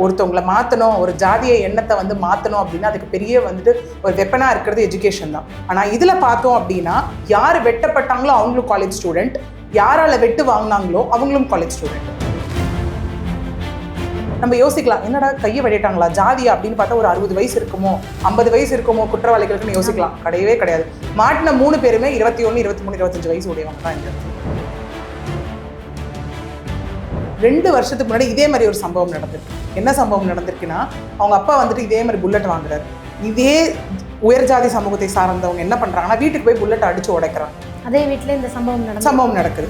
ஒருத்தவங்களை மாற்றணும், ஒரு ஜாதிய எண்ணத்தை வந்து மாற்றணும் அப்படின்னா அதுக்கு பெரிய வந்துட்டு ஒரு வெப்பனாக இருக்கிறது எஜுகேஷன் தான். ஆனால் இதில் பார்த்தோம் அப்படின்னா யார் வெட்டப்பட்டாங்களோ அவங்களும் காலேஜ் ஸ்டூடெண்ட், யாரால வெட்டு வாங்கினாங்களோ அவங்களும் காலேஜ் ஸ்டூடெண்ட். நம்ம யோசிக்கலாம், என்னடா கையை வெட்டிட்டாங்களா ஜாதியா அப்படின்னு பார்த்தா ஒரு 60 வயசு இருக்குமோ 50 வயசு இருக்குமோ குற்றவாளிகளுக்குன்னு யோசிக்கலாம். கிடையவே கிடையாது. மாட்டின 3 பேருமே 21, 23, 25 வயசு உடையவங்க தான். இந்த 2 வருஷத்துக்கு முன்னாடி இதே மாதிரி ஒரு சம்பவம் நடந்திருக்கு. என்ன சம்பவம் நடந்திருக்குன்னா, அவங்க அப்பா வந்துட்டு இதே மாதிரி புல்லட் வாங்குறாரு. இதே உயர் ஜாதி சமூகத்தை சார்ந்தவங்க என்ன பண்றாங்கன்னா வீட்டுக்கு போய் புல்லட் அடிச்சு உடைக்கிறாங்க. அதே வீட்டில் இந்த சம்பவம் நடக்குது.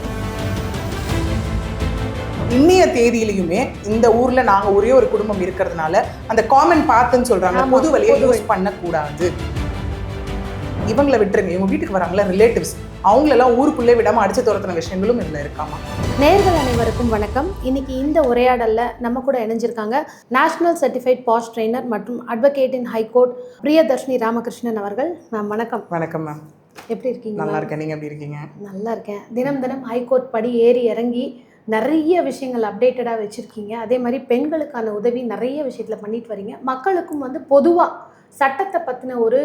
இன்னைய தேதியிலையுமே இந்த ஊர்ல நாங்க ஒரே ஒரு குடும்பம் இருக்கிறதுனால அந்த காமன் பாத்துன்னு சொல்றாங்க, பொது வழியை யூஸ் பண்ணக்கூடாது. இவங்களை விட்டுருங்க, இவங்க வீட்டுக்கு வராங்களா ரிலேட்டிவ்ஸ், அவங்களெல்லாம் ஊருக்குள்ளே விடாம அடிச்சு துரத்துன விஷயங்களும் இதுல இருக்காமா. நேயர்கள் அனைவருக்கும் வணக்கம். இன்னைக்கு இந்த உரையாடல்ல நம்ம கூட இணைஞ்சிருக்காங்க நேஷனல் சர்டிஃபைட் பாஸ் ட்ரெய்னர் மற்றும் அட்வொகேட் இன் ஹைகோர்ட் பிரியதர்ஷினி ராமகிருஷ்ணன் அவர்கள். மேம் வணக்கம். வணக்கம் மேம். எப்படி இருக்கீங்க? நல்லா இருக்கேன், நீங்க எப்படி இருக்கீங்க? நல்லா இருக்கேன். தினம் ஹைகோர்ட் படி ஏறி இறங்கி நிறைய விஷயங்கள் அப்டேட்டடாக வச்சுருக்கீங்க. அதே மாதிரி பெண்களுக்கான உதவி நிறைய விஷயத்தில் பண்ணிட்டு வரீங்க. மக்களுக்கும் வந்து பொதுவாக சட்டத்தை பற்றின ஒரு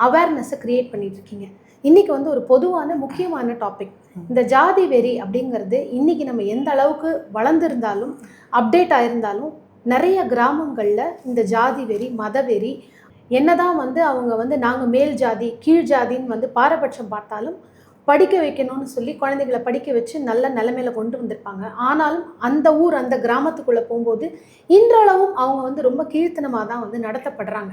அவேர்னஸை க்ரியேட் பண்ணிகிட்ருக்கீங்க. இன்றைக்கி வந்து ஒரு பொதுவான முக்கியமான டாபிக், இந்த ஜாதி வெறி அப்படிங்கிறது இன்றைக்கி நம்ம எந்த அளவுக்கு வளர்ந்துருந்தாலும் அப்டேட் ஆயிருந்தாலும் நிறைய கிராமங்களில் இந்த ஜாதி வெறி மத வெறி என்னதான் வந்து அவங்க வந்து நாங்கள் மேல் ஜாதி கீழ் ஜாதின்னு வந்து பாரபட்சம் பார்த்தாலும் படிக்க வைக்கணும்னு சொல்லி குழந்தைகளை படிக்க வச்சு நல்ல நிலைமையில கொண்டு வந்திருப்பாங்க. ஆனாலும் அந்த ஊர் அந்த கிராமத்துக்குள்ளே போகும்போது இன்றளவும் அவங்க வந்து ரொம்ப கீழ்த்தனமாக தான் வந்து நடத்தப்படுறாங்க.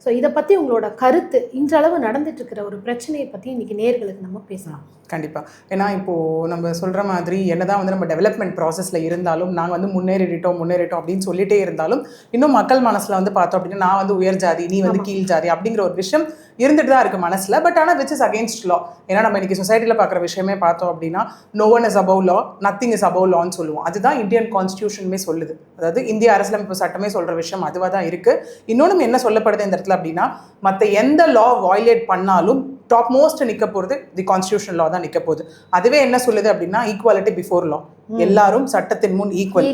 ஸோ இதை பற்றி உங்களோட கருத்து, இன்றளவு நடந்துட்டு இருக்கிற ஒரு பிரச்சனையை பற்றி இன்றைக்கி நேயர்களுக்கு நம்ம பேசலாம். கண்டிப்பாக. ஏன்னா இப்போது நம்ம சொல்கிற மாதிரி என்னதான் வந்து நம்ம டெவலப்மெண்ட் ப்ராசஸில் இருந்தாலும் நாங்கள் வந்து முன்னேறிட்டோம் அப்படின்னு சொல்லிட்டே இருந்தாலும் இன்னும் மக்கள் மனசில் வந்து பார்த்தோம் அப்படின்னா நான் வந்து உயர் ஜாதி, நீ வந்து கீழ் ஜாதி அப்படிங்கிற ஒரு விஷயம் இருந்துட்டு தான் இருக்குது மனசில். பட் ஆனால் விச் இஸ் அகேன்ஸ்ட் லா. ஏன்னா நம்ம இன்றைக்கி சொசைட்டியில் பார்க்குற விஷயமே பார்த்தோம் அப்படின்னா no one is above law, nothing is above லான்னு சொல்லுவோம். அதுதான் இந்தியன் கான்ஸ்டியூஷனுமே சொல்லுது. அதாவது இந்திய அரசியலமைப்பு சட்டமே சொல்கிற விஷயம் அதுவாக தான் இருக்குது. இன்னொன்று என்ன சொல்லப்படுது இந்த இடத்துல அப்படின்னா, மற்ற எந்த லா வயலேட் பண்ணாலும் டாப் மோஸ்ட் நிற்க போகிறது தி கான்ஸ்டியூஷன் லா தான் நிற்க போகுது. அதுவே என்ன சொல்லுது அப்படின்னா ஈக்குவாலிட்டி பிஃபோர் லா, எல்லாரும் சட்டத்தின் முன் ஈக்குவல்.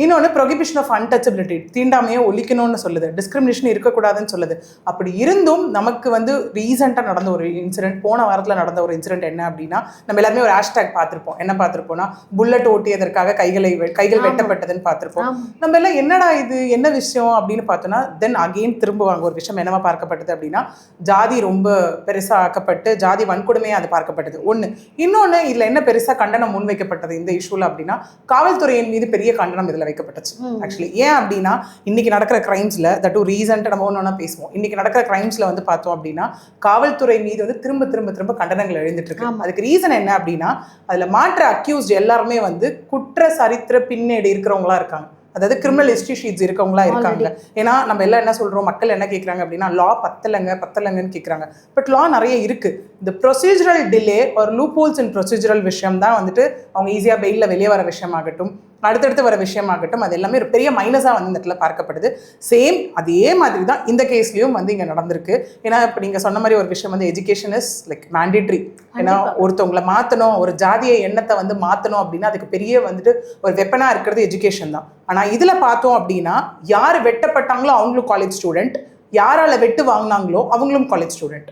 இன்னொன்று ப்ரொஹிபிஷன் ஆஃப் அன்டச்சபிலிட்டி, தீண்டாமையை ஒழிக்கணும்னு சொல்லுது, டிஸ்கிரிமினேஷன் இருக்கக்கூடாதுன்னு சொல்லுது. அப்படி இருந்தும் நமக்கு வந்து ரீசெண்டாக நடந்த ஒரு இன்சிடென்ட், போன வாரத்தில் நடந்த ஒரு இன்சிடென்ட் என்ன அப்படின்னா, நம்ம எல்லாருமே ஒரு ஹேஷ்டேக் பார்த்துருப்போம். என்ன பார்த்துருப்போம்னா, புல்லட் ஓட்டியதற்காக கைகள் வெட்டப்பட்டதுன்னு பார்த்துருப்போம். நம்ம எல்லாம் என்னடா இது என்ன விஷயம் அப்படின்னு பார்த்தோன்னா, தென் அகெயின் திரும்புவாங்க ஒரு விஷயம் என்னவா பார்க்கப்பட்டது அப்படின்னா, ஜாதி ரொம்ப பெருசாக ஆக்கப்பட்டு ஜாதி வன்கொடுமையாக அது பார்க்கப்பட்டது ஒன்று. இன்னொன்று இதில் என்ன பெருசாக கண்டனம் முன்வைக்கப்பட்டது இந்த இஷ்யூவில் அப்படின்னா, காவல்துறையின் மீது பெரிய கண்டனம் இதில் வைக்கப்பட்டுச்சு. ஆக்சுவலி ஏன் அப்படின்னா, இன்னைக்கு நடக்கிற கிரைம்ஸில் தட்டும் ரீசெண்டாக நம்ம ஒன்று பேசுவோம், இன்னைக்கு நடக்கிற கிரைம்ஸில் வந்து பார்த்தோம் அப்படின்னா காவல்துறை மீது வந்து திரும்ப கண்டனங்கள் எழுந்துட்டு இருக்கு. அதுக்கு ரீசன் என்ன அப்படின்னா, அதில் மாற்ற அக்யூஸ்ட் எல்லாருமே வந்து குற்ற சரித்திர பின்னேடு இருக்கிறவங்களா இருக்காங்க. அதாவது கிரிமினல் ஹிஸ்ட்ரி ஷீட்ஸ் இருக்கவங்களா இருக்காங்க. ஏன்னா நம்ம எல்லாம் என்ன சொல்றோம், மக்கள் என்ன கேட்குறாங்க அப்படின்னா லா பத்தலைங்கன்னு கேட்குறாங்க. பட் லா நிறைய இருக்கு. இந்த ப்ரொசீஜரல் டிலே ஒரு லூப் ஹோல்ஸ் இன் ப்ரொசீஜரல் விஷயம் தான் வந்துட்டு அவங்க ஈஸியாக பெயிலில் வெளியே வர விஷயமாகட்டும், அடுத்தடுத்து வர விஷயமாகட்டும், அது எல்லாமே ஒரு பெரிய மைனஸாக வந்து இந்த இடத்துல பார்க்கப்படுது. சேம் அதே மாதிரி தான் இந்த கேஸ்லையும் வந்து இங்கே நடந்திருக்கு. ஏன்னா இப்போ நீங்கள் சொன்ன மாதிரி ஒரு விஷயம் வந்து எஜுகேஷன் இஸ் லைக் மேண்டேட்ரி. ஏன்னா ஒருத்தவங்களை மாற்றணும், ஒரு ஜாதிய எண்ணத்தை வந்து மாற்றணும் அப்படின்னா அதுக்கு பெரிய வந்துட்டு ஒரு வெப்பனாக இருக்கிறது எஜுகேஷன் தான். ஆனால் இதில் பார்த்தோம் அப்படின்னா யார் வெட்டப்பட்டாங்களோ அவங்களும் காலேஜ் ஸ்டூடெண்ட், யாரால வெட்டு வாங்கினாங்களோ அவங்களும் காலேஜ் ஸ்டூடெண்ட்.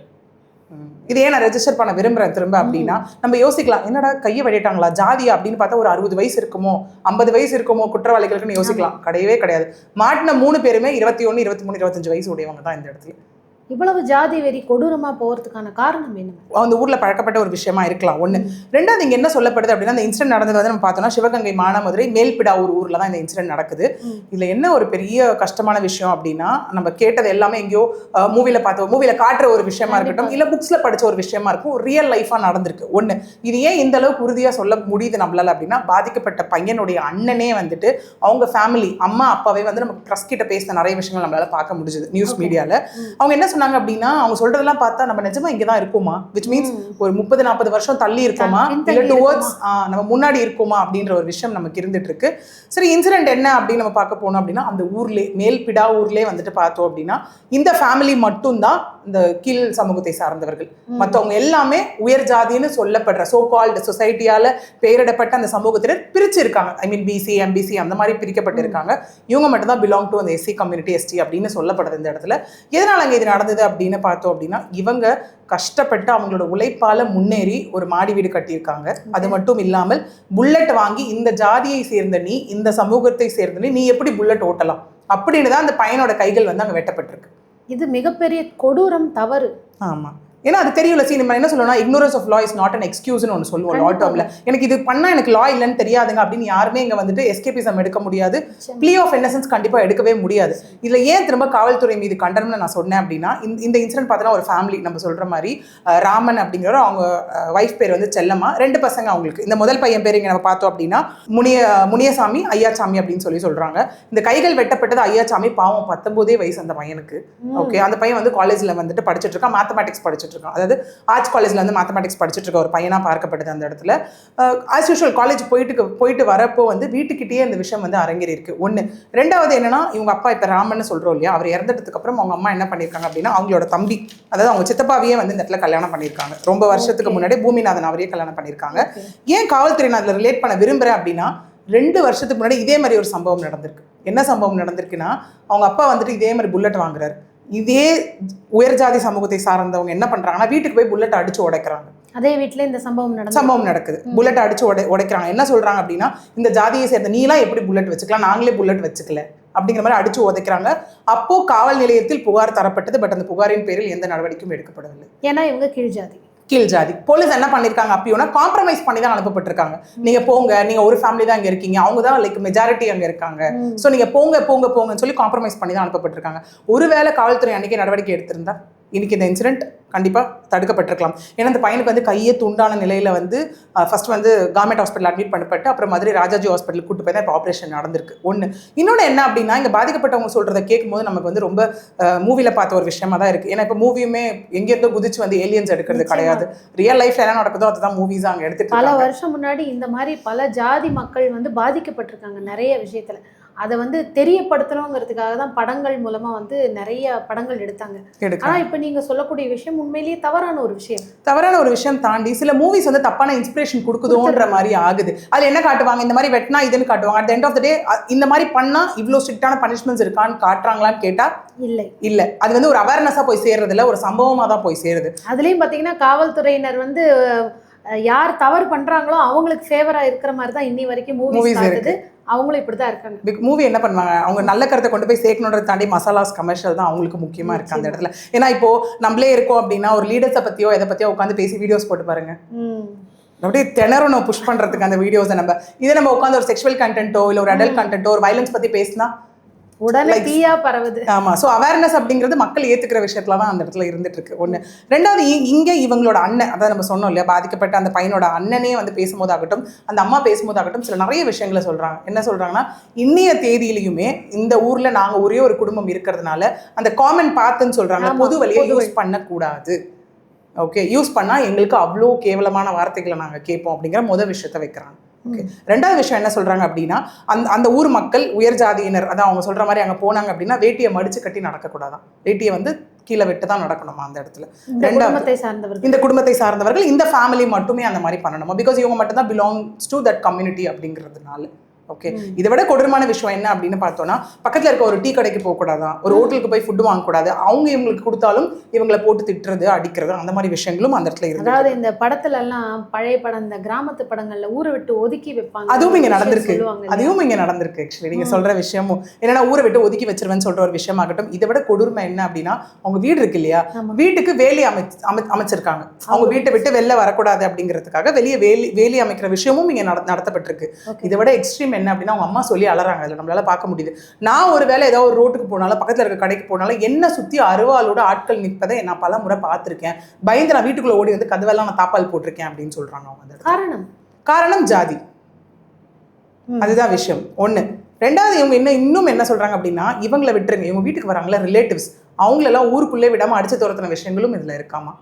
இதே நான் ரெஜிஸ்டர் பண்ண விரும்புகிறேன் திரும்ப அப்படின்னா நம்ம யோசிக்கலாம், என்னடா கையை வெட்டிட்டாங்களா ஜாதியா அப்படின்னு பார்த்தா ஒரு 60 வயசு இருக்குமோ 50 வயசு இருக்குமோ குற்றவாளிகளுக்குன்னு யோசிக்கலாம். கிடையவே கிடையாது. மாட்டின 3 பேருமே 21, 23, 25 வயசு உடையவங்க தான் இந்த இடத்துல. இவ்வளவு ஜாதி வெறி கொடூரமாக போகிறதுக்கான காரணம் என்ன? அந்த ஊரில் பழக்கப்பட்ட ஒரு விஷயமா இருக்கலாம் ஒன்று. ரெண்டாவது இங்கே என்ன சொல்லப்படுது அப்படின்னா, இந்த இன்சிடென்ட் நடந்தது வந்து நம்ம பார்த்தோம்னா சிவகங்கை மானாமதுரை மேல்பிடாவூர் ஊரில் தான் இந்த இன்சிடென்ட் நடக்குது. இதில் என்ன ஒரு பெரிய கஷ்டமான விஷயம் அப்படின்னா, நம்ம கேட்டது எல்லாமே எங்கேயோ மூவியில் காட்டுற ஒரு விஷயமா இருக்கட்டும், இல்லை புக்ஸில் படித்த ஒரு விஷயமா இருக்கும், ரியல் லைஃபாக நடந்திருக்கு ஒன்று. இது ஏன் இந்த அளவுக்கு உறுதியாக சொல்ல முடியுது நம்மளால அப்படின்னா, பாதிக்கப்பட்ட பையனுடைய அண்ணனே வந்துட்டு அவங்க ஃபேமிலி அம்மா அப்பாவே வந்து நமக்கு ட்ரஸ்ட் கிட்ட பேசின நிறைய விஷயங்கள் நம்மளால பார்க்க முடிஞ்சது நியூஸ் மீடியாவில். அவங்க என்ன சொன்னாங்க அப்படின்னா, அவங்க சொல்றதெல்லாம் பார்த்தா நம்ம நிஜமா இங்கதான் இருக்கோமா, விச் மீன்ஸ் ஒரு 30-40 வருஷம் தள்ளி இருக்கோமா, இல்ல டுவர்ட்ஸ் நம்ம முன்னாடி இருக்கோமா அப்படின்ற ஒரு விஷயம் நமக்கு இருந்துட்டு இருக்கு. சரி, இன்சிடென்ட் என்ன அப்படின்னு நம்ம பார்க்க போனோம் அப்படின்னா, அந்த ஊர்லேயே மேல்பிடா ஊர்லேயே வந்துட்டு பார்த்தோம் அப்படின்னா இந்த ஃபேமிலி மட்டும்தான் இந்த கீழ் சமூகத்தை சார்ந்தவர்கள். மற்றவங்க எல்லாமே உயர் ஜாதின்னு சொல்லப்படுற சோ கால்டு சொசைட்டியால பெயரிடப்பட்ட அந்த சமூகத்தினர் பிரிச்சிருக்காங்க. ஐ மீன் பிசி எம்பிசி அந்த மாதிரி பிரிக்கப்பட்டு இருக்காங்க. இவங்க மட்டும் தான் பிலாங் டு அந்த எஸ்சி கம்யூனிட்டி எஸ்டி அப்படின்னு சொல்லப்படுது இந்த இடத்துல. எதனால அங்கே இது நடந்தது அப்படின்னு பார்த்தோம் அப்படின்னா, இவங்க கஷ்டப்பட்டு அவங்களோட உழைப்பால முன்னேறி ஒரு மாடி வீடு கட்டியிருக்காங்க. அது மட்டும் இல்லாமல் புல்லட் வாங்கி இந்த ஜாதியை சேர்ந்த நீ, இந்த சமூகத்தை சேர்ந்த நீ எப்படி புல்லட் ஓட்டலாம் அப்படின்னு தான் அந்த பையனோட கைகள் வந்து அங்கே வெட்டப்பட்டிருக்கு. இது மிகப்பெரிய கொடூரம், தவறு. ஆமா, ஏன்னா அது தெரியல. நம்ம என்ன சொல்லணும், ignorance of law is not an excuse-னு ஒன்று சொல்லுவோம் லா டேர்ம்ல. எனக்கு இது பண்ணா எனக்கு லா இல்லைன்னு தெரியாதுங்க அப்படின்னு யாருமே இங்க வந்துட்டு எஸ்கேபிசம் எடுக்க முடியாது. ப்ளீ ஆஃப் இன்னசென்ஸ் கண்டிப்பா எடுக்கவே முடியாது. இதுல ஏன் திரும்ப காவல்துறை மீது கண்டனம்னு நான் சொன்னேன் அப்படின்னா, இந்த இன்சிடென்ட் பார்த்தோன்னா ஒரு ஃபேமிலி நம்ம சொல்ற மாதிரி ராமன் அப்படிங்கிற அவங்க வைஃப் பேர் வந்து செல்லம்மா, 2 பசங்க அவங்களுக்கு. இந்த முதல் பையன் பேர் இங்க நம்ம பார்த்தோம் அப்படின்னா முனியசாமி, ஐயாச்சாமி அப்படின்னு சொல்றாங்க. இந்த கைகள் வெட்டப்பட்டது ஐயாச்சாமி, பாவம் 19 வயசு அந்த பையனுக்கு. ஓகே, அந்த பையன் வந்து காலேஜ்ல வந்துட்டு படிச்சுட்டு இருக்கான், மேத்தமேட்டிக்ஸ் படிச்சுட்டு இருக்கான். அதாவது ஆர்ட்ஸ் காலேஜ்ல வந்து மேத்தமேட்டிக்ஸ் படிச்சுட்டு இருக்க ஒரு பையனா பார்க்கப்படுது அந்த இடத்துல. ஆஸ் யூஷுவல் காலேஜ் போயிட்டு வரப்போ வந்து வீட்டுக்கிட்டேயே இந்த விஷயம் வந்து அரங்கேறி இருக்கு. ஒன்று. ரெண்டாவது என்னன்னா, இவங்க அப்பா இப்போ ராமன் சொல்றோம் இல்லையா, அவர் இறந்ததுக்கு அப்புறம் அவங்க அம்மா என்ன பண்ணியிருக்காங்க அப்படின்னா, அவங்களோட தம்பி, அதாவது அவங்க சித்தப்பாவையே வந்து இந்த இடத்துல கல்யாணம் பண்ணியிருக்காங்க. ரொம்ப வருஷத்துக்கு முன்னாடி பூமிநாதன் அவரையே கல்யாணம் பண்ணியிருக்காங்க. ஏன் காவல்துறை நான் அதில் ரிலேட் பண்ண விரும்புறேன் அப்படின்னா, 2 வருஷத்துக்கு முன்னாடி இதே மாதிரி ஒரு சம்பவம் நடந்திருக்கு. என்ன சம்பவம் நடந்திருக்குன்னா, அவங்க அப்பா வந்துட்டு இதே மாதிரி புல்லட் வாங்குறாரு. இதே உயர் ஜாதி சமூகத்தை சார்ந்தவங்க என்ன பண்றாங்கன்னா, வீட்டுக்கு போய் புல்லட் அடிச்சு உடைக்கிறாங்க. அதே வீட்டுல இந்த சம்பவம் நடக்குது. புல்லட் அடிச்சு உடைக்கிறாங்க. என்ன சொல்றாங்க அப்படின்னா, இந்த ஜாதியை சேர்ந்த நீலாம் எப்படி புல்லட் வச்சுக்கலாம், நாங்களே புல்லட் வச்சுக்கல அப்படிங்கிற மாதிரி அடிச்சு உதைக்கிறாங்க. அப்போ காவல் நிலையத்தில் புகார் தரப்பட்டது. பட் அந்த புகாரின் பேரில் எந்த நடவடிக்கையும் எடுக்கப்படவில்லை. ஏன்னா இவங்க கீழ் ஜாதி. போலீஸ் என்ன பண்ணிருக்காங்க அப்பயோனா, காம்ப்ரமைஸ் பண்ணி தான் அனுப்பப்பட்டிருக்காங்க. நீங்க போங்க, நீங்க ஒரு ஃபேமிலி தான் அங்க இருக்கீங்க, அவங்க தான் லைக் மெஜாரிட்டி அங்க இருக்காங்க, சோ நீங்க போங்கன்னு சொல்லி காம்ப்ரமைஸ் பண்ணி தான் அனுப்பப்பட்டிருக்காங்க. ஒருவேளை காவல்துறை அன்னைக்கு நடவடிக்கை எடுத்திருந்தா இன்னைக்கு இந்த இன்சிடென்ட் கண்டிப்பா தடுக்கப்பட்டிருக்கலாம். ஏன்னா இந்த பையனுக்கு வந்து கையே துண்டான நிலையில வந்து ஃபர்ஸ்ட் வந்து கவர்மெண்ட் ஹாஸ்பிட்டல் அட்மிட் பண்ணப்பட்டு அப்புறம் மதுரை ராஜாஜி ஹாஸ்பிட்டல் கூட்டு போய் தான் இப்போ ஆப்ரேஷன் நடந்திருக்கு. ஒன்று. இன்னொன்று என்ன அப்படின்னா, இங்கே பாதிக்கப்பட்டவங்க சொல்றதை கேட்கும்போது நமக்கு வந்து ரொம்ப மூவில பார்த்த ஒரு விஷயமா தான் இருக்கு. ஏன்னா இப்போ மூவியுமே எங்கேருந்தோ குதிச்சு வந்து ஏலியன்ஸ் எடுக்கிறது கிடையாது. ரியல் லைஃப்ல என்ன நடக்குதோ அதுதான் மூவிஸ் அங்கே எடுத்துட்டு பல வருஷம் முன்னாடி இந்த மாதிரி பல ஜாதி மக்கள் வந்து பாதிக்கப்பட்டிருக்காங்க நிறைய விஷயத்துல. அதை வந்து தெரியப்படுத்தணுங்கிறதுக்காக தான் படங்கள் மூலமா வந்து நிறைய படங்கள் எடுத்தாங்க. ஆனா இப்ப நீங்க சொல்லக்கூடிய விஷயம் உண்மையிலேயே தவறான ஒரு விஷயம் தாண்டி சில மூவிஸ் வந்து தப்பான இன்ஸ்பிரேஷன் கொடுக்குதோன்ற மாதிரி ஆகுது. அது என்ன காட்டுவாங்க, இந்த மாதிரி வெட்டினா இதுன்னு காட்டுவாங்க. அட் எண்ட் ஆஃப் த டே இந்த மாதிரி பண்ணா இவ்வளவு ஸ்ட்ரிக்டான பனிஷ்மெண்ட்ஸ் இருக்கான்னு காட்டுறாங்களான்னு கேட்டா இல்ல. அது வந்து ஒரு அவேர்னஸா போய் சேர்றது இல்ல, ஒரு சம்பவமா தான் போய் சேருது. அதுலயும் பாத்தீங்கன்னா காவல்துறையினர் வந்து யார் தவறு பண்றாங்களோ அவங்களுக்கு ஃபேவரா இருக்கிற மாதிரி தான் இன்னி வரைக்கும் மூவிஸ் இருக்குது. அவங்களும் இப்படிதான் இருக்காங்க. மூவி என்ன பண்ணுவாங்க, அவங்க நல்ல கருத்தை கொண்டு போய் சேர்க்கணுன்றதை தாண்டி மசாலாஸ் கமர்ஷியல் தான் அவங்களுக்கு முக்கியமா இருக்கு அந்த இடத்துல. ஏன்னா இப்போ நம்மளே இருக்கோம் அப்படின்னா, ஒரு லீடர்ஸை பத்தியோ எதை பத்தியோ உட்காந்து பேசி வீடியோஸ் போட்டு பாருங்க, அப்படியே திணறணும் புஷ் பண்றதுக்கு அந்த வீடியோஸை. நம்ம உட்காந்து ஒரு செக்ஷுவல் கண்டென்ட்டோ இல்ல ஒரு அடல்ட் கண்டென்ட்டோ ஒரு வயலன்ஸ் பத்தி பேசினா உடனே தீயா பரவுது. ஆமா, சோ அவேர்னஸ் அப்படிங்கிறது மக்கள் ஏத்துக்கிற விஷயத்துல தான் அந்த இடத்துல இருந்துட்டு இருக்கு. ஒண்ணு. ரெண்டாவது, இங்க இவங்களோட அண்ணன், அதாவது நம்ம சொன்னோம் இல்லையா, பாதிக்கப்பட்ட அந்த பையனோட அண்ணனே வந்து பேசும்போதாகட்டும், அந்த அம்மா பேசும்போதாகட்டும், சில நிறைய விஷயங்களை சொல்றாங்க. என்ன சொல்றாங்கன்னா, இன்னைய தேதியிலையுமே இந்த ஊர்ல நாங்க ஒரே ஒரு குடும்பம் இருக்கிறதுனால அந்த காமன் பாத்துன்னு சொல்றாங்க, பொது வழியை யூஸ் பண்ணக்கூடாது. ஓகே, யூஸ் பண்ணா எங்களுக்கு அவ்வளோ கேவலமான வார்த்தைகளை நாங்க கேட்போம் அப்படிங்கிற முதல் விஷயத்த வைக்கிறாங்க. ஓகே. ரெண்டாவது விஷயம் என்ன சொல்றாங்க அப்படின்னா, அந்த ஊர் மக்கள் உயர் ஜாதியினர், அதான் அவங்க சொல்ற மாதிரி அங்க போனாங்க அப்படின்னா வேட்டியை மடிச்சு கட்டி நடக்கக்கூடாதான், வேட்டியை வந்து கீழே விட்டு தான் நடக்கணுமா அந்த இடத்துல. இந்த குடும்பத்தை சார்ந்தவர்கள் இந்த ஃபேமிலி மட்டுமே அந்த மாதிரி பண்ணணுமா, பிகாஸ் இவங்க மட்டும் தான் பிலாங்ஸ் டு தட் கம்யூனிட்டி அப்படிங்கிறதுனால. ஓகே. இதை விட கொடூரமான விஷயம் என்ன அப்படின்னு பார்த்தோம்னா, பக்கத்துல இருக்க ஒரு டீ கடைக்கு போகக்கூடாதான், ஒரு ஹோட்டலுக்கு போய் ஃபுட்டு வாங்கக்கூடாது, அவங்க இவங்களுக்கு கொடுத்தாலும் இவங்களை போட்டு திட்டுறது, அடிக்கிறது, அந்த மாதிரி விஷயங்களும் அந்த இடத்துல இருக்கு. அதாவது இந்த படத்துல எல்லாம் பழைய படம், இந்த கிராமத்து படங்கள்ல ஊரை விட்டு ஒதுக்கி வைப்பாங்க, அதுவும் இங்க நடந்திருக்கு. ஆக்சுவலி நீங்க சொல்ற விஷயமும் என்னன்னா, ஊரை விட்டு ஒதுக்கி வச்சிருவேன்னு சொல்ற ஒரு விஷயம் ஆகட்டும். இதை விட கொடுமை என்ன அப்படின்னா, அவங்க வீடு இருக்கு இல்லையா, வீட்டுக்கு வேலி அமைச்சிருக்காங்க. அவங்க வீட்டை விட்டு வெளில வரக்கூடாது அப்படிங்கிறதுக்காக வெளியே வேலி அமைக்கிற விஷயமும் இங்க நடத்தப்பட்டிருக்கு. இதை விட எக்ஸ்ட்ரீம் என்ன அப்படின்னா, அவங்க அம்மா சொல்லி அலறாங்க, அதில் நம்மளால பார்க்க முடியுது. நான் ஒரு வேளை ஏதாவது ஒரு ரோட்டுக்கு போனாலும், பக்கத்தில் இருக்க கடைக்கு போனாலும், என்ன சுற்றி அருவாளோட ஆட்கள் நிற்பதை நான் பல முறை பார்த்துருக்கேன். பயந்து நான் வீட்டுக்குள்ள ஓடி வந்து கதவெல்லாம் நான் தாப்பால் போட்டிருக்கேன் அப்படின்னு சொல்றாங்க அவங்க. காரணம் ஜாதி. அதுதான் விஷயம். ஒன்று. ரெண்டாவது, இவங்க இன்னும் என்ன சொல்றாங்க அப்படின்னா, இவங்களை விட்டுருங்க, இவங்க வீட்டுக்கு வராங்களா ரிலேட்டிவ்ஸ், அவங்களெல்லாம் ஊருக்குள்ளே விடாம அடிச்சு துரத்தின விஷயங்களும் இதுல இருக்காமா.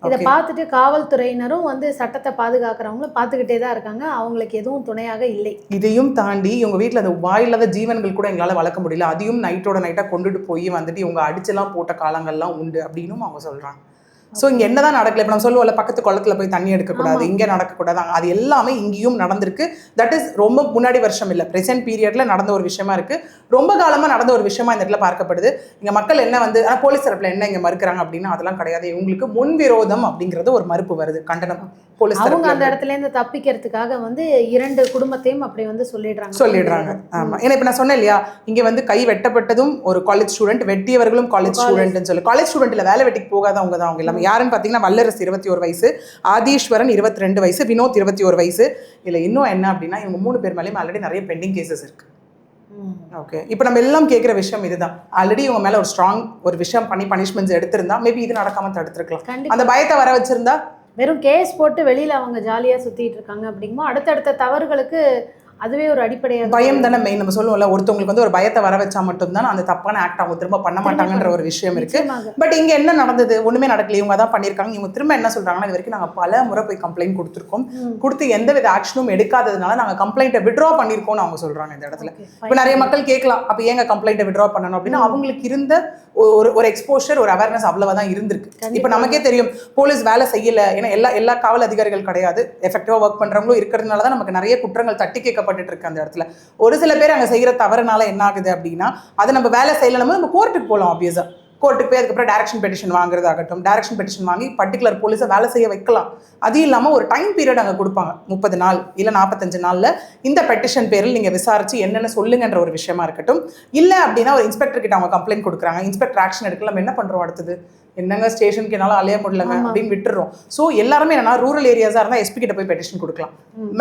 இதை பார்த்துட்டு காவல்துறையினரும் வந்து சட்டத்தை பாதுகாக்கிறவங்களும் பார்த்துக்கிட்டே தான் இருக்காங்க. அவங்களுக்கு எதுவும் துணையாக இல்லை. இதையும் தாண்டி இவங்க வீட்டில் அந்த வாயில்லாத ஜீவன்கள் கூட எங்களால் வளர்க்க முடியல, அதையும் நைட்டோட நைட்டாக கொண்டுட்டு போய் வந்துட்டு இவங்க அடிச்செல்லாம் போட்ட காலங்கள்லாம் உண்டு அப்படின்னும் அவங்க சொல்கிறாங்க. ஸோ இங்கே என்னதான் நடக்கல, இப்போ நம்ம சொல்லுவோம்ல பக்கத்து குளத்தில் போய் தண்ணி எடுக்கக்கூடாது, இங்கே நடக்கக்கூடாது, அது எல்லாமே இங்கேயும் நடந்திருக்கு. தட் இஸ் ரொம்ப முன்னாடி வருஷம் இல்லை, ப்ரெசென்ட் பீரியடில் நடந்த ஒரு விஷயமா இருக்குது. ரொம்ப காலமாக நடந்த ஒரு விஷயமா இந்த இடத்துல பார்க்கப்படுது. இங்கே மக்கள் என்ன வந்து ஆனால் போலீஸ் தரப்பில் என்ன இங்கே மறுக்கிறாங்க அப்படின்னா அதெல்லாம் கிடையாது, இவங்களுக்கு முன்விரோதம் அப்படிங்கிறது ஒரு மறுப்பு வருது, கண்டனம். போலீஸ் அவங்க அந்த இடத்துல இருந்து தப்பிக்கிறதுக்காக வந்து 2 குடும்பத்தையும் அப்படி வந்து சொல்லிடுறாங்க. ஆமாம், ஏன்னா இப்போ நான் சொன்னேன் இல்லையா, இங்கே வந்து கை வெட்டப்பட்டதும் ஒரு காலேஜ் ஸ்டூடெண்ட், வெட்டியவர்களும் காலேஜ் ஸ்டூடெண்ட்னு சொல்லி. காலேஜ் ஸ்டூடெண்ட்டில் வேலை வெட்டிக்கு போகாதவங்க தான் அவங்க எல்லாமே. யாருன்னு பார்த்தீங்கன்னா வல்லரசு 21 வயசு, ஆதீஸ்வரன் 22 வயசு, வினோத் 21 வயசு. இல்லை இன்னும் என்ன அப்படின்னா இவங்க 3 பேர் மேலேயும் ஆல்ரெடி நிறைய பெண்டிங் கேசஸ் இருக்கு. ஓகே, இப்போ நம்ம எல்லாம் கேட்குற விஷயம் இதுதான். ஆல்ரெடி இவங்க மேலே ஒரு ஸ்ட்ராங் ஒரு விஷயம் பண்ணி பனிஷ்மெண்ட்ஸ் எடுத்திருந்தா மேபி இது நடக்காம தடுத்துருக்கலாம். அந்த பயத்தை வர வச்சிருந்தா வெறும் கேஸ் போட்டு வெளியில அவங்க ஜாலியா சுத்திட்டு இருக்காங்க அப்படிங்கும்போது அடுத்தடுத்த தவறுகளுக்கு அதுவே ஒரு அடிப்படையாக பயம் தானே மெயின். நம்ம சொல்லுவோம்ல, ஒருத்தவங்களுக்கு வந்து ஒரு பயத்தை வர வச்சா மட்டும்தான் அந்த தப்பான ஆக்ட் அவங்க திரும்ப பண்ண மாட்டாங்கன்ற ஒரு விஷயம் இருக்கு. பட் இங்க என்ன நடந்தது, ஒண்ணுமே நடக்கல, இவங்க தான் பண்ணியிருக்காங்க. இவங்க திரும்ப என்ன சொல்றாங்கன்னா, இது வரைக்கும் நாங்கள் பல முறை போய் கம்ப்ளைண்ட் கொடுத்துருக்கோம், கொடுத்து எந்த வித ஆக்ஷனும் எடுக்காததுனால நாங்கள் கம்ப்ளைண்ட்டை விட்ரா பண்ணியிருக்கோம்னு அவங்க சொல்றாங்க இந்த இடத்துல. இப்போ நிறைய மக்கள் கேட்கலாம், அப்போ ஏங்க கம்ப்ளைண்ட்டை விட்ரா பண்ணணும் அப்படின்னா அவங்களுக்கு இருந்த ஒரு எக்ஸ்போஷர், ஒரு அவேர்னஸ் அவ்வளவுதான் இருந்திருக்கு. இப்போ நமக்கே தெரியும் போலீஸ் வேலை செய்யல, ஏன்னா எல்லா காவல் அதிகாரிகள் கிடையாது, எஃபெக்டிவா ஒர்க் பண்றவங்களும் இருக்கிறதுனால தான் நமக்கு நிறைய குற்றங்கள் தட்டி கேட்கப்பட்டு இருக்கு அந்த இடத்துல. ஒரு சில பேர் அங்கே செய்யற தவறுனால என்ன ஆகுது அப்படின்னா அதை நம்ம வேலை செய்யலாம், நம்ம கோர்ட்டுக்கு போகலாம். ஆப்வியஸா கோர்ட்டுக்கு போய் அதுக்கப்புறம் டைரக்ஷன் பெட்டிஷன் வாங்குறதாகட்டும், டைரக்ஷன் பெட்டிஷன் வாங்கி பர்டிகுலர் போலீஸை வேலை செய்ய வைக்கலாம். அது இல்லாமல் ஒரு டைம் பீரியட் அங்கே கொடுப்பாங்க, 30 நாள் இல்லை 45 நாளில் இந்த பெட்டிஷன் பேரில் நீங்கள் விசாரிச்சு என்னென்ன சொல்லுங்கன்ற ஒரு விஷயமா இருக்கட்டும். இல்லை அப்படின்னா ஒரு இன்ஸ்பெக்டர் கிட்ட அவங்க கம்ப்ளைண்ட் கொடுக்குறாங்க, இன்ஸ்பெக்டர் ஆக்ஷன் எடுக்கல, நம்ம என்ன பண்ணுறோம் அடுத்தது, என்னங்க ஸ்டேஷனுக்கு என்னால் அலைய முடியலங்க அப்படின்னு விட்டுறோம். ஸோ எல்லாருமே என்னன்னா ரூரல் ஏரியாஸாக இருந்தால் எஸ்பி கிட்ட போய் பெட்டிஷன் கொடுக்கலாம்,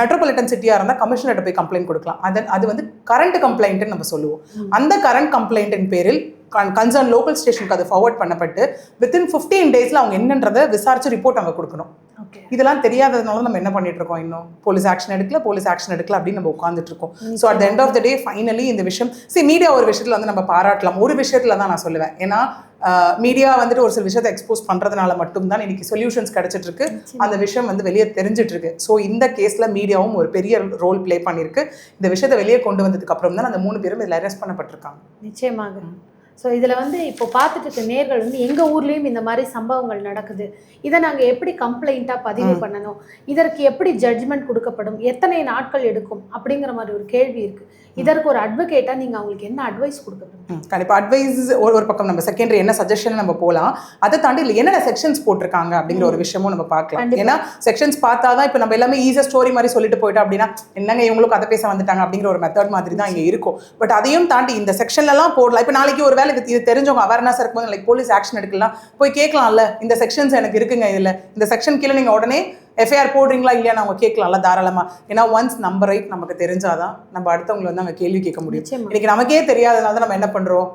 மெட்ரோபாலிட்டன் சிட்டியாக இருந்தால் கமிஷனர்கிட்ட போய் கம்ப்ளைண்ட் கொடுக்கலாம். அது வந்து கரண்ட் கம்ப்ளைண்ட்னு நம்ம சொல்லுவோம். அந்த கரண்ட் கம்ப்ளைண்ட்டின் பேரில் கன்சர்ன் லோக்கல் ஸ்டேஷனுக்கு அது ஃபார்வர்ட் பண்ணப்பட்டு வித்தின் 15 டேஸில் அவங்க என்னன்றதை விசாரிச்சு ரிப்போர்ட் அவங்க கொடுக்கணும். இதெல்லாம் தெரியாததுனால நம்ம என்ன பண்ணிட்டு இருக்கோம், இன்னும் போலீஸ் ஆக்ஷன் எடுக்கல அப்படின்னு நம்ம உட்காந்துட்டு இருக்கோம். So at the end of the day finally இந்த விஷயம் மீடியா ஒரு விஷயத்துல வந்து நம்ம பாராட்டலாம், ஒரு விஷயத்துல தான் நான் சொல்லுவேன். ஏன்னா மீடியா வந்துட்டு ஒரு சில விஷயத்தை எக்ஸ்போஸ் பண்றதுனால மட்டும்தான் இன்னைக்கு சொல்யூஷன்ஸ் கிடைச்சிட்டு இருக்கு, அந்த விஷயம் வந்து வெளியே தெரிஞ்சிட்டு இருக்கு. ஸோ இந்த கேஸ்ல மீடியாவும் ஒரு பெரிய ரோல் பிளே பண்ணிருக்கு. இந்த விஷயத்தை வெளியே கொண்டு வந்ததுக்கு அப்புறம் தான் அந்த 3 பேரும் இதில் அரெஸ்ட் பண்ணப்பட்டிருக்காங்க. நிச்சயமாக. ஸோ இதில் வந்து இப்போ பார்த்துட்டு இருக்க நேர்கள் வந்து எங்கள் ஊர்லேயும் இந்த மாதிரி சம்பவங்கள் நடக்குது, இதை நாங்கள் எப்படி கம்ப்ளைண்ட்டாக பதிவு பண்ணணும், இதற்கு எப்படி ஜட்ஜ்மெண்ட் கொடுக்கப்படும், எத்தனை நாட்கள் எடுக்கும் அப்படிங்கிற மாதிரி ஒரு கேள்வி இருக்குது. இதற்கு ஒரு அட்வொகேட்டாக நீங்கள் அவங்களுக்கு என்ன அட்வைஸ் கொடுக்கணும்? கண்டிப்பாக அட்வைஸ் ஒரு பக்கம் நம்ம செகண்டரி என்ன சஜஷன் நம்ம போகலாம், அதை தாண்டி இல்லை என்னென்ன செக்ஷன்ஸ் போட்டிருக்காங்க அப்படிங்கிற ஒரு விஷயமும் நம்ம பார்க்கலாம். ஏன்னா செக்ஷன்ஸ் பார்த்தா தான் இப்போ நம்ம எல்லாமே ஈஸியாக ஸ்டோரி மாதிரி சொல்லிட்டு போயிட்டோம் அப்படின்னா என்னங்க இவங்களுக்கு கதை பேச வந்துட்டாங்க அப்படிங்கிற ஒரு மெத்தட் மாதிரி தான் இங்கே இருக்கும். பட் அதையும் தாண்டி இந்த செக்ஷன்லாம் போடலாம். இப்போ நாளைக்கு ஒரு வேலை இது தெரிஞ்சவங்க அவேர்னஸ் இருக்கும்போது லைக் போலீஸ் ஆக்ஷன் எடுக்கலாம், போய் கேட்கலாம்ல, இந்த செக்ஷன்ஸ் எனக்கு இருக்குங்க, இதில் இந்த செக்ஷன் கீழே நீங்கள் உடனே எஃப்ஐஆர் போடுறீங்களா இல்லையா அவங்க கேட்கலாம்ல தாராளமாக. ஏன்னா ஒன்ஸ் நம்ம ரைட் நமக்கு தெரிஞ்சாதான் நம்ம அடுத்தவங்களை வந்து அங்கே கேள்வி கேட்க முடியும். இன்னைக்கு நமக்கே தெரியாதனால தான் நம்ம என்ன பண்ணுறோம்,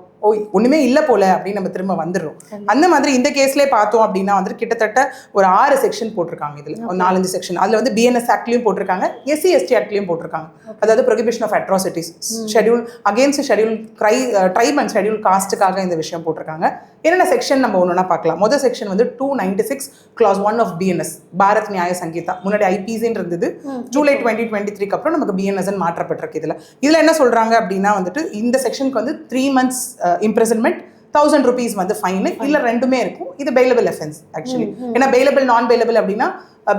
ஒண்ணுமே இல்லை போல அப்படின்னு நம்ம திரும்ப வந்துடுறோம். அந்த மாதிரி இந்த கேஸ்லேயே பார்த்தோம் அப்படின்னா வந்து கிட்டத்தட்ட ஒரு 6 செக்ஷன் போட்டிருக்காங்க. இதில் ஒரு 4-5 செக்ஷன். அதில் வந்து பிஎன்எஸ் ஆக்ட்லையும் போட்டிருக்காங்க, எஸ்சி எஸ்டி ஆக்ட்லையும் போட்டிருக்காங்க. அதாவது prohibition of atrocities, schedule against schedule tribe and schedule காஸ்ட்டுக்காக இந்த விஷயம் போட்டிருக்காங்க. என்னென்ன செக்ஷன் நம்ம ஒன்றுனா பார்க்கலாம். முதல் செக்ஷன் வந்து 296 Clause 1 ஆஃப் பிஎன்எஸ், பாரத் நியாய சங்கீதா. முன்னாடி ஐபிசின்னு இருந்தது, ஜூலை 2023 அப்புறம் நமக்கு பிஎன்எஸ்ன்னு மாற்றப்பட்டிருக்கு. இதில் என்ன சொல்கிறாங்க அப்படின்னா வந்துட்டு இந்த செக்ஷனுக்கு வந்து 3 months imprisonment, 1000 rupees வந்து ஃபைன், இல்லை ரெண்டுமே இருக்கும். இது பெயிலபிள் அஃபென்ஸ் ஆக்சுவலி. ஏன்னா பெயிலபிள் நான் பெயிலபிள் அப்படின்னா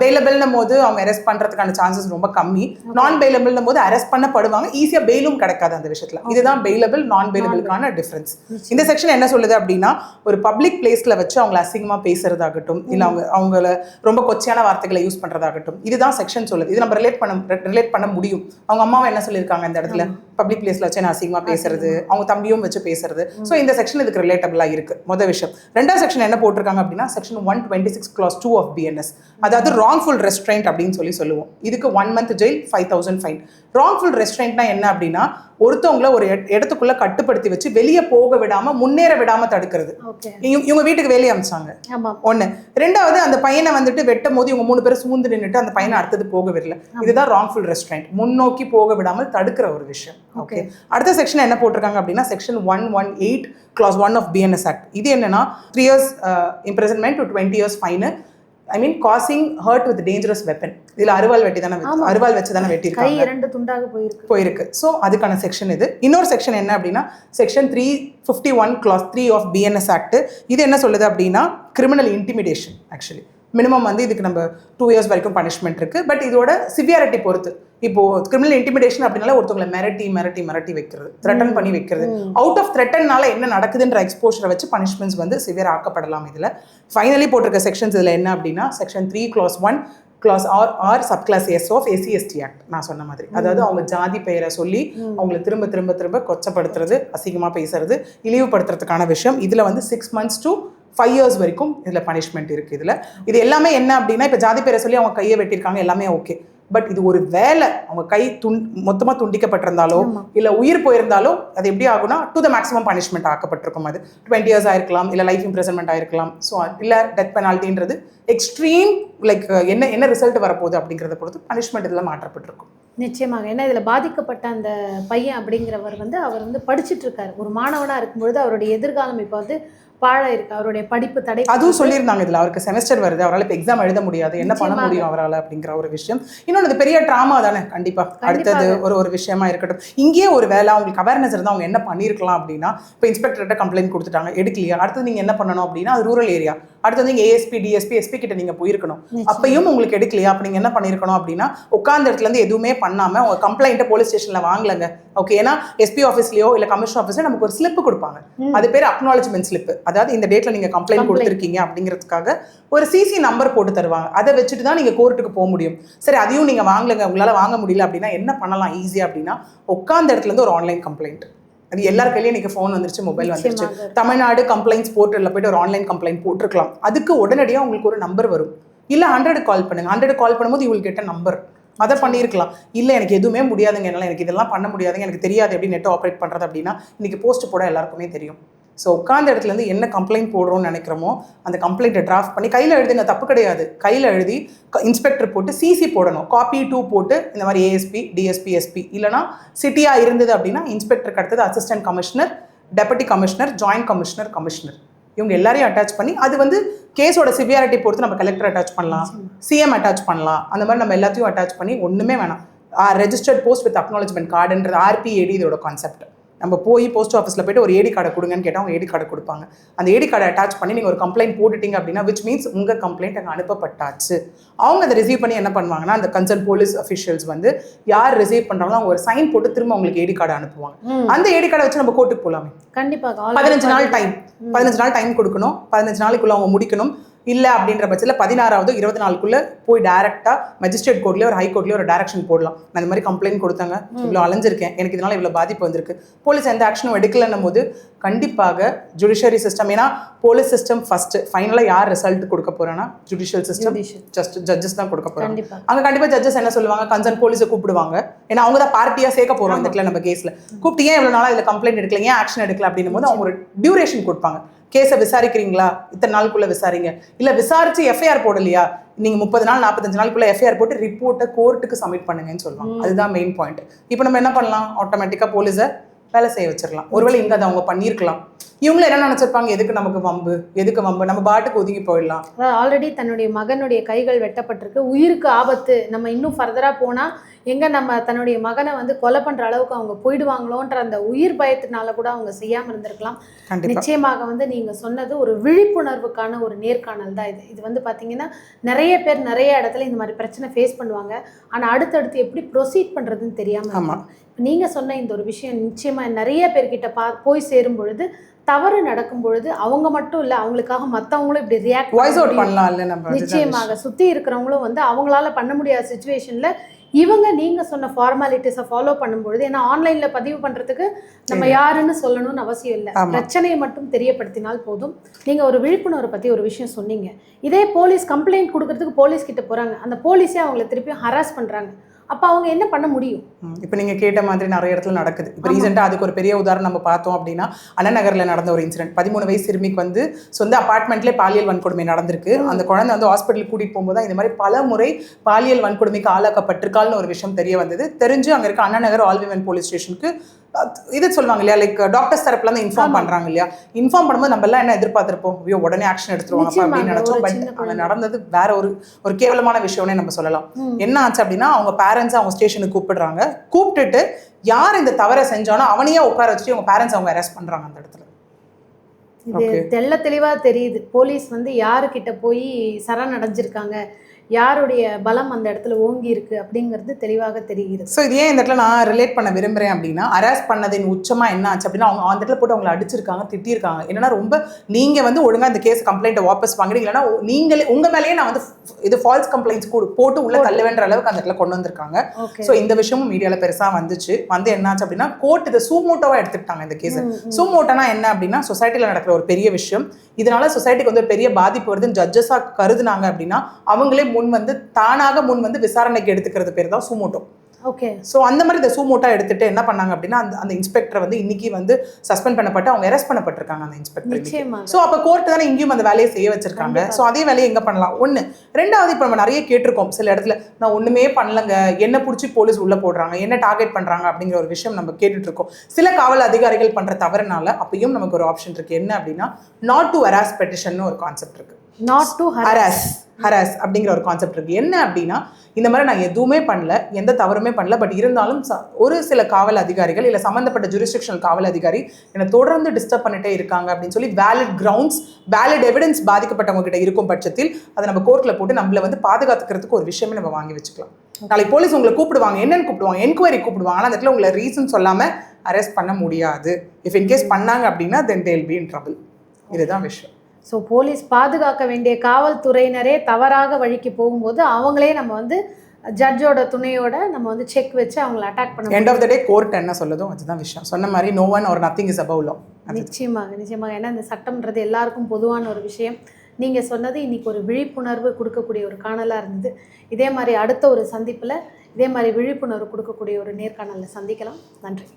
பெயிலபிள்னும் போது அவங்க அரெஸ்ட் பண்ணுறதுக்கான சான்சஸ் ரொம்ப கம்மி, நான் பெயிலபிள்னும் போது அரெஸ்ட் பண்ணப்படுவாங்க, ஈஸியாக பெயிலும் கிடைக்காது அந்த விஷயத்தில். இதுதான் பெயிலபிள் நான் பெயிலபிளுக்கான டிஃப்ரென்ஸ். இந்த செக்ஷன் என்ன சொல்லுது அப்படின்னா ஒரு பப்ளிக் பிளேஸில் வச்சு அவங்கள அசிங்கமாக பேசுறதாகட்டும், இல்லை அவங்கள ரொம்ப கொச்சையான வார்த்தைகளை யூஸ் பண்ணுறதாகட்டும், இதுதான் செக்ஷன் சொல்லுது. இது நம்ம ரிலேட் பண்ண முடியும். அவங்க அம்மாவை என்ன சொல்லியிருக்காங்க இந்த இடத்துல, பப்ளிக் பிளேஸில் வச்சு நான் அசிங்கமாக பேசுறது, அவங்க தம்பியும் வச்சு பேசுறது. ஸோ இந்த செக்ஷன் இதுக்கு ரிலேட்டபிளாக இருக்கு. முதல் விஷயம். ரெண்டாவது செக்ஷன் என்ன போட்டிருக்காங்க அப்படின்னா செக்ஷன் 126 Clause 2 ஆஃப் பிஎன்எஸ், அதாவது wrongful restraint அப்படின்னு சொல்லுவோம். இதுக்கு 1 month jail, 5,000 fine. wrongful restraintனா என்ன அப்படின்னா ஒருத்தவங்கள ஒரு இடத்துக்குள்ள கட்டுப்படுத்தி வச்சு வெளியே போக விடாம முன்னேற விடாம தடுக்கிறது. இவங்க வீட்டுக்கு வெளியே அமிச்சாங்க ஒண்ணு. ரெண்டாவது அந்த பையனை வந்துட்டு வெட்டும் போது இவங்க 3 பேரும் சூழ்ந்து நின்றுட்டு அந்த பையனை அடுத்தது போக விடல. இதுதான் wrongful restraint, முன்னோக்கி போக விடாமல் தடுக்கிற ஒரு விஷயம். ஓகே. அடுத்த செக்ஷன் என்ன போட்டிருக்காங்க அப்படின்னா section 118 Clause 1 of BNS act. இது என்னன்னா 3 years imprisonment to 20 years fine, I mean causing hurt with dangerous weapon. இதில் அருவாள் வெட்டி தானே அருவாள் வச்சு தானே வெட்டியிருக்காங்க, கை 2 துண்டாக போயிருக்கு. ஸோ அதுக்கான செக்ஷன் இது. இன்னொரு செக்ஷன் என்ன அப்படின்னா section 351 clause 3 of BNS act. இது என்ன சொல்லுது அப்படின்னா கிரிமினல் இன்டிமிடேஷன். ஆக்சுவலி மினிமம் வந்து இதுக்கு நம்ம 2 years வரைக்கும் பனிஷ்மெண்ட் இருக்குது. பட் இதோட சிவியாரிட்டி பொறுத்து. இப்போது கிரிமினல் இன்டிமிடேஷன் அப்படின்னால ஒருத்தவங்களை மிரட்டி வைக்கிறது, த்ரெட்டன் பண்ணி வைக்கிறது. அவுட் ஆஃப் த்ரெட்டன்னால என்ன நடக்குதுன்ற எக்ஸ்போஷரை வச்சு பனிஷ்மெண்ட்ஸ் வந்து சிவியர் ஆக்கப்படலாம். இதில் ஃபைனலி போட்டிருக்க செக்ஷன்ஸ் இதில் என்ன அப்படின்னா section 3 clause 1 clause or subclause S of SC/ST act. நான் சொன்ன மாதிரி அதாவது அவங்க ஜாதி பெயரை சொல்லி அவங்களை திரும்ப கொச்சப்படுத்துறது, அசிங்கமாக பேசுறது, இழிவுபடுத்துறதுக்கான விஷயம். இதில் வந்து 6 months to 5 years வரைக்கும் இதில் பனிஷ்மெண்ட் இருக்குது. இது எல்லாமே என்ன அப்படின்னா இப்போ ஜாதி பேரை சொல்லி அவங்க கையை வெட்டியிருக்காங்க, எல்லாமே ஓகே. பட் இது ஒரு வேலை அவங்க கை மொத்தமாக துண்டிக்கப்பட்டிருந்தாலோ இல்லை உயிர் போயிருந்தாலோ அது எப்படி ஆகும்னா டு த மேக்ஸிமம் பனிஷ்மெண்ட் ஆக்கப்பட்டிருக்கும். அது 20 years ஆயிருக்கலாம், இல்லை லைஃப் இம்ப்ரிசன்மெண்ட் ஆயிருக்கலாம். ஸோ இல்லை டெத் பெனால்ட்டின்றது எக்ஸ்ட்ரீம் லைக் என்ன ரிசல்ட் வரப்போகுது அப்படிங்கிறத பொறுத்து பனிஷ்மெண்ட் இதில் மாற்றப்பட்டிருக்கும். நிச்சயமாக. ஏன்னா இதில் பாதிக்கப்பட்ட அந்த பையன் அப்படிங்கிறவர் வந்து அவர் வந்து படிச்சுட்டு இருக்காரு. ஒரு மாணவனாக இருக்கும்பொழுது அவருடைய எதிர்காலம் இப்போ வந்து பாழ இருக்கு, அவருடைய படிப்பு தடை. அதுவும் சொல்லியிருந்தாங்க இதில் அவருக்கு செமஸ்டர் வருது, அவரால் இப்போ எக்ஸாம் எழுத முடியாது, என்ன பண்ண முடியும் அவரால் அப்படிங்கிற ஒரு விஷயம். இன்னொன்று பெரிய ட்ராமா தானே கண்டிப்பாக. அடுத்தது ஒரு விஷயமா இருக்கட்டும். இங்கேயே ஒரு வேலை அவங்களுக்கு அவேர்னஸ் இருந்தால் அவங்க என்ன பண்ணியிருக்கலாம் அப்படின்னா இப்போ இன்ஸ்பெக்டர்கிட்ட கம்ப்ளைண்ட் கொடுத்துட்டாங்க, எடுக்கலையா, அடுத்தது நீங்கள் என்ன பண்ணணும் அப்படின்னா அது ரூரல் ஏரியா, அடுத்தது நீங்கள் ASP DSP SP கிட்ட நீங்கள் போயிருக்கணும், அப்பையும் உங்களுக்கு எடுக்கலையா, அப்போ நீங்கள் என்ன பண்ணியிருக்கணும் அப்படின்னா உட்கார்ந்த இடத்துலேருந்து எதுவுமே பண்ணாமல் உங்கள் கம்ப்ளைண்ட்டை போலீஸ் ஸ்டேஷனில் வாங்கலங்க. ஓகே, ஏன்னா SP ஆஃபீஸ்லையோ இல்லை கமிஷன் ஆஃபீஸ்லையோ நமக்கு ஒரு ஸ்லிப்பு கொடுப்பாங்க, அது பேர் அக்னாலஜ்மெண்ட் ஸ்லிப்பு. அதாவது இந்த டேட்டில் நீங்கள் கம்ப்ளைண்ட் கொடுத்துருக்கீங்க அப்படிங்கிறதுக்காக ஒரு CC நம்பர் போட்டு தருவாங்க. அதை வச்சுட்டு தான் நீங்கள் கோர்ட்டுக்கு போக முடியும். சரி, அதையும் நீங்கள் வாங்கலங்க, உங்களால் வாங்க முடியல அப்படின்னா என்ன பண்ணலாம் ஈஸியாக அப்படின்னா உட்கார்ந்த இடத்துலேருந்து ஒரு ஆன்லைன் கம்ப்ளைண்ட். அது எல்லார் கையிலையும் இன்னைக்கு ஃபோன் வந்துருச்சு, மொபைல் வந்துருச்சு. தமிழ்நாடு கம்ப்ளைண்ட்ஸ் போர்ட்டலில் போய்ட்டு ஒரு ஆன்லைன் கம்ப்ளைண்ட் போட்டிருக்கலாம். அதுக்கு உடனடியாக உங்களுக்கு ஒரு நம்பர் வரும். இல்லை 100 கால் பண்ணுங்க. 100 கால் பண்ணும்போது இவங்களுக்கு கேட்ட நம்பர் அதை பண்ணியிருக்கலாம். இல்லை எனக்கு எதுவுமே முடியாதுங்க, என்னால் எனக்கு இதெல்லாம் பண்ண முடியாதுங்க, எனக்கு தெரியாது எப்படி நெட் ஆப்ரேட் பண்ணுறது அப்படின்னா இன்றைக்கி போஸ்ட் போட எல்லாருக்குமே தெரியும். ஸோ உட்காந்த இடத்துலேருந்து என்ன கம்ப்ளைண்ட் போடுறோம்னு நினைக்கிறோமோ அந்த கம்ப்ளைண்ட்டை டிராஃப்ட் பண்ணி கையில் எழுதுங்க, தப்பு கிடையாது. கையில் எழுதி இன்ஸ்பெக்டர் போட்டு CC போடணும், காப்பி 2 போட்டு இந்த மாதிரி ASP DSP SP இல்லைனா சிட்டியாக இருந்தது அப்படின்னா இன்ஸ்பெக்டருக்கு அடுத்தது assistant commissioner, deputy commissioner, joint commissioner, commissioner இவங்க எல்லாரையும் அட்டாச் பண்ணி அது வந்து கேஸோட சிவியாரிட்டி பொறுத்து நம்ம கலெக்டர் அட்டாச் பண்ணலாம், CM அட்டாச் பண்ணலாம். அந்த மாதிரி நம்ம எல்லாத்தையும் அட்டாச் பண்ணி ஒன்றுமே வேணாம். ரெஜிஸ்டர்ட் போஸ்ட் வித் அக்னாலஜ்மெண்ட் கார்டுன்றது RPAD இதோட கான்செப்ட். நம்ம போய் போஸ்ட் ஆஃபீஸில் போய்ட்டு ஒரு AD கார்டை கொடுங்கன்னு கேட்டால் அவங்க AD கார்டை கொடுப்பாங்க. அந்த AD கார்டை அட்டாச் பண்ணி நீங்கள் ஒரு கம்ப்ளைண்ட் போட்டுட்டீங்க அப்படின்னா விச் மீன்ஸ் உங்கள் கம்ப்ளைண்ட் அங்கே அனுப்பப்பட்டாச்சு. அவங்க அதை ரிசீவ் பண்ணி என்ன பண்ணுவாங்கன்னா அந்த கன்சர்ன் போலீஸ் அஃபிஷியல்ஸ் வந்து யார் ரிசீவ் பண்ணுறாங்களோ அவங்க ஒரு சைன் போட்டு திரும்ப உங்களுக்கு AD கார்டை அனுப்புவாங்க. அந்த AD கார்டை வச்சு நம்ம கோர்ட்டுக்கு போகலாமே. கண்டிப்பாக 15 நாள் டைம் கொடுக்கணும். 15 நாளைக்குள்ள அவங்க முடிக்கணும். இல்லை அப்படின்ற பட்சத்தில் 16வது 20 நாளுக்குள்ளே போய் டேரெக்டாக மெஜிஸ்ட்ரேட் கோர்ட்லேயோ ஒரு ஹை கோர்ட்லேயோ ஒரு டேரக்ஷன் போடலாம். நான் இந்த மாதிரி கம்ப்ளைண்ட் கொடுத்தாங்க, இவ்வளோ அலைஞ்சிருக்கேன், எனக்கு இதனால் இவ்வளோ பாதிப்பு வந்திருக்கு, போலீஸ் எந்த ஆக்ஷனும் எடுக்கலன்னும் போது கண்டிப்பாக ஜுடிஷியரி சிஸ்டம், ஏன்னா போலீஸ் சிஸ்டம் ஃபஸ்ட்டு ஃபைனலாக யார் ரிசல்ட் கொடுக்க போகிறேன்னா ஜுடிஷியல் சிஸ்டம், ஜட்ஜஸ் தான் கொடுக்க போகிறாங்க. அங்கே கண்டிப்பாக ஜட்ஜஸ் என்ன சொல்லுவாங்க, கன்சர்ன் போலீஸை கூப்பிடுவாங்க. ஏன்னா அவங்க தான் பார்ட்டியாக சேர்க்க போகிறோம் இந்த இடத்துல நம்ம கேஸில். கூப்பிட்டு ஏன் இவ்வளோ நாளாக இதில் கம்ப்ளைண்ட் எடுக்கல, ஏன் ஆக்ஷன் எடுக்கல அப்படின்னும் போது அவங்க ஒரு டியூரேஷன் கொடுப்பாங்க. கேஸை விசாரிக்கிறீங்களா, இத்தனை நாளுக்குள்ளே விசாரிங்க, இல்லை விசாரிச்சு FIR போடலையா, நீங்கள் 30 நாள் 45 நாளுக்குள்ளே FIR போட்டு ரிப்போர்ட்டை கோர்ட்டுக்கு சப்மிட் பண்ணுங்கன்னு சொல்லுவாங்க. அதுதான் மெயின் பாயிண்ட். இப்போ நம்ம என்ன பண்ணலாம், ஆட்டோமேட்டிக்காக போலீஸை வேலை செய்ய வச்சிடலாம். ஒருவேளை இங்கே அதை அவங்க பண்ணியிருக்கலாம். இவங்களும் என்ன நினச்சிருப்பாங்க, எதுக்கு நமக்கு வம்பு, நம்ம பாட்டுக்கு ஒதுங்கி போயிடலாம். ஆல்ரெடி தன்னுடைய மகனுடைய கைகள் வெட்டப்பட்டிருக்கு, உயிருக்கு ஆபத்து, நம்ம இன்னும் ஃபர்தராக போனால் எங்கே நம்ம தன்னுடைய மகனை வந்து கொலை பண்ணுற அளவுக்கு அவங்க போயிடுவாங்களோன்ற அந்த உயிர் பயத்தினால கூட அவங்க செய்யாமல் இருந்திருக்கலாம். நிச்சயமாக வந்து நீங்கள் சொன்னது ஒரு விழிப்புணர்வுக்கான ஒரு நேர்காணல் தான் இது. இது வந்து பார்த்தீங்கன்னா நிறைய பேர் நிறைய இடத்துல இந்த மாதிரி பிரச்சனை ஃபேஸ் பண்ணுவாங்க. ஆனால் அடுத்தடுத்து எப்படி ப்ரொசீட் பண்ணுறதுன்னு தெரியாமல் நீங்கள் சொன்ன இந்த ஒரு விஷயம் நிச்சயமாக நிறைய பேர்கிட்ட போய் சேரும் பொழுது, தவறு நடக்கும் பொழுது அவங்க மட்டும் இல்லை, அவங்களுக்காக மற்றவங்களும் இப்படி ரியாக்ட் பண்ணலாம். நிச்சயமாக சுற்றி இருக்கிறவங்களும் வந்து அவங்களால பண்ண முடியாத சுச்சுவேஷனில் இவங்க நீங்கள் சொன்ன ஃபார்மாலிட்டிஸை ஃபாலோ பண்ணும்பொழுது, ஏன்னா ஆன்லைனில் பதிவு பண்ணுறதுக்கு நம்ம யாருன்னு சொல்லணும்னு அவசியம் இல்லை, பிரச்சனையை மட்டும் தெரியப்படுத்தினால் போதும். நீங்கள் ஒரு விழிப்புணர்வை பற்றி ஒரு விஷயம் சொன்னீங்க. இதே போலீஸ் கம்ப்ளைண்ட் கொடுக்கறதுக்கு போலீஸ் கிட்ட போகிறாங்க, அந்த போலீஸே அவங்கள திருப்பியும் ஹராஸ் பண்ணுறாங்க. அப்போ அவங்க என்ன பண்ண முடியும்? இப்போ நீங்கள் கேட்ட மாதிரி நிறைய இடத்துல நடக்குது. இப்போ ரீசெண்டாக அதுக்கு ஒரு பெரிய உதாரணம் நம்ம பார்த்தோம் அப்படின்னா அண்ணா நகரில் நடந்த ஒரு இன்சிடென்ட். 13 வயசு சிறுமிக்கு வந்து சொந்த அப்பார்ட்மெண்ட்லேயே பாலியல் வன்கொடுமை நடந்திருக்கு. அந்த குழந்தை வந்து ஹாஸ்பிட்டலுக்கு கூட்டிகிட்டு போகும்போது இந்த மாதிரி பல முறை பாலியல் வன்கொடுமைக்கு ஆளாக்கப்பட்டிருக்காள்னு ஒரு விஷயம் தெரிய வந்தது. தெரிஞ்சு அங்கே இருக்க Anna Nagar all women police ஸ்டேஷனுக்கு இது சொல்லுவாங்க இல்லையா, லைக் டாக்டர்ஸ் தரப்புல இருந்து இன்ஃபார்ம் பண்றாங்க இல்லையா, இன்ஃபார்ம் பண்ணும்போது நம்ம எல்லாம் என்ன எதிர்பார்த்திருப்போம், ஐயோ உடனே ஆக்ஷன் எடுத்துருவாங்க அப்படின்னு நினைச்சோம். பட் அங்க நடந்தது வேற ஒரு கேவலமான விஷயம்னே நம்ம சொல்லலாம். என்ன ஆச்சு அப்படின்னா, அவங்க பேரண்ட்ஸ் அவங்க ஸ்டேஷனுக்கு கூப்பிடுறாங்க. கூப்பிட்டுட்டு யார் இந்த தவறை செஞ்சானோ அவனையே உட்கார வச்சுட்டு அவங்க பேரண்ட்ஸ் அவங்க அரெஸ்ட் பண்றாங்க அந்த இடத்துல. இது தெள்ள தெளிவா தெரியுது. போலீஸ் வந்து யாருக்கிட்ட போய் சரணடைஞ்சிருக்காங்க, யாருடைய பலம் அந்த இடத்துல ஓங்கி இருக்கு அப்படிங்கிறது தெளிவாக தெரிகிறது. ஸோ இது ஏன் இந்த இடத்துல நான் ரிலேட் பண்ண விரும்புகிறேன் அப்படின்னா, அரெஸ்ட் பண்ணதின் உச்சமா என்ன ஆச்சு அப்படின்னா, அவங்க அந்த இடத்துல போட்டு அவங்களை அடிச்சிருக்காங்க, திட்டிருக்காங்க. என்னன்னா ரொம்ப நீங்கள் வந்து ஒழுங்காக இந்த கேஸ் கம்ப்ளைண்ட்டை வாபஸ் வாங்குறீங்க, இல்லைன்னா நீங்களே உங்கள் மேலேயே நான் வந்து இது ஃபால்ஸ் கம்ப்ளைண்ட்ஸ் போட்டு உள்ள தள்ளுவேன்ற அளவுக்கு அந்த இடத்துல கொண்டு வந்திருக்காங்க. ஸோ இந்த விஷயமும் மீடியாவில் பெருசாக வந்துச்சு. வந்து என்னாச்சு அப்படின்னா, கோர்ட் இதை சூமோட்டோவாக எடுத்துக்கிட்டாங்க இந்த கேஸை. சூமோட்டோனா என்ன அப்படின்னா, சொசைட்டியில் நடக்கிற ஒரு பெரிய விஷயம், இதனால சொசைட்டிக்கு வந்து பெரிய பாதிப்பு வருதுன்னு ஜட்ஜஸாக கருதுனாங்க அப்படின்னா, அவங்களே தானாக முன் வந்து விசாரணைக்கு எடுத்துக்கிறது பேர் தான் சூமோட்டோ. ஓகே. ஸோ அந்த மாதிரி இந்த சூமோட்டா எடுத்துட்டு என்ன பண்ணாங்க அப்படின்னா, அந்த இன்ஸ்பெக்டர் வந்து இன்னைக்கு வந்து சஸ்பெண்ட் பண்ணப்பட்டு அவங்க அரெஸ்ட் பண்ணப்பட்டிருக்காங்க அந்த இன்ஸ்பெக்டர். ஸோ அப்போ கோர்ட் தானே இங்கேயும் அந்த வேலையை செய்ய வச்சிருக்காங்க. ஸோ அதே வேலையை எங்க பண்ணலாம்? ஒன்று. ரெண்டாவது, இப்போ நம்ம நிறைய கேட்டிருக்கோம் சில இடத்துல, நான் ஒண்ணுமே பண்ணலங்க, என்ன பிடிச்சி போலீஸ் உள்ள போடுறாங்க, என்ன டார்கெட் பண்றாங்க அப்படிங்கிற ஒரு விஷயம் நம்ம கேட்டுட்டு இருக்கோம். சில காவல் அதிகாரிகள் பண்ற தவறுனால அப்பயும் நமக்கு ஒரு ஆப்ஷன் இருக்கு. என்ன அப்படின்னா, நாட் டு ஹராஸ் பெட்டிஷன் ஒரு கான்செப்ட் இருக்கு. நாட் டு ஹராஸ் அப்படிங்கிற ஒரு கான்செப்ட் இருக்கு. என்ன அப்படின்னா, இந்த மாதிரி நான் எதுவுமே பண்ணல, எந்த தவறுமே பண்ணல, பட் இருந்தாலும் ஒரு சில காவல் அதிகாரிகள் இல்லை சம்மந்தப்பட்ட ஜூரிஸ்டிக்ஷனல் காவல் அதிகாரி என்னை தொடர்ந்து டிஸ்டர்ப் பண்ணிட்டே இருக்காங்க அப்படின்னு சொல்லி வேலிட் கிரவுண்ட்ஸ், வேலிட் எவிடன்ஸ் பாதிக்கப்பட்டவங்க கிட்ட இருக்கும் பட்சத்தில் அதை நம்ம கோர்ட்டில் போட்டு நம்மளை வந்து பாதுகாத்துக்கிறதுக்கு ஒரு விஷயமே நம்ம வாங்கி வச்சுக்கலாம். நாளைக்கு போலீஸ் உங்களை கூப்பிடுவாங்க, என்னன்னு கூப்பிடுவாங்க, என்கொயரி கூப்பிடுவாங்க, ஆனால் அந்த இடத்துல உங்களை ரீசன் சொல்லாமல் அரெஸ்ட் பண்ண முடியாது. இஃப் இன்கேஸ் பண்ணாங்க அப்படின்னா தென் தேல் பி இன் ட்ரபிள். இதுதான் விஷயம். ஸோ போலீஸ் பாதுகாக்க வேண்டிய காவல்துறையினரே தவறாக வழிக்கு போகும்போது அவங்களே நம்ம வந்து ஜட்ஜோட துணையோட நம்ம வந்து செக் வச்சு அவங்களை அட்டாக் பண்ண end of the day court என்ன சொல்லுதோ அதுதான் விஷயம். சொன்ன மாதிரி no one or nothing is above law. நிச்சயமாக. ஏன்னா இந்த சட்டம்ன்றது எல்லாருக்கும் பொதுவான ஒரு விஷயம். நீங்கள் சொன்னது இன்னைக்கு ஒரு விழிப்புணர்வு கொடுக்கக்கூடிய ஒரு காணலாக இருந்தது. இதே மாதிரி அடுத்த ஒரு சந்திப்பில் இதே மாதிரி விழிப்புணர்வு கொடுக்கக்கூடிய ஒரு நேர்காணலில் சந்திக்கலாம். நன்றி.